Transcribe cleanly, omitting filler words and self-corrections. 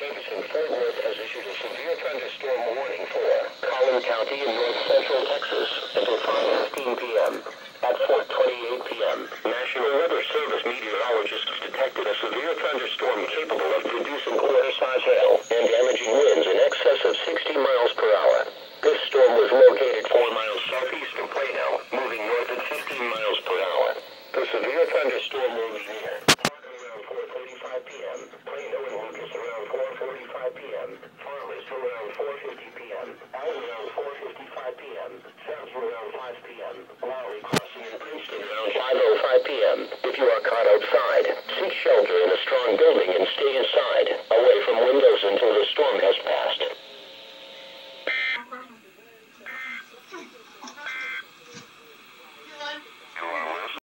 Service in Fort Worth has issued a severe thunderstorm warning for Collin County in north central Texas until 5:15 p.m. At 4:28 p.m., National Weather Service meteorologists detected a severe thunderstorm capable of producing quarter-size hail and damaging winds in excess of 60 miles per hour. This storm was located 4 miles southeast of Plano, moving north at 15 miles per hour. The severe thunderstorm will be near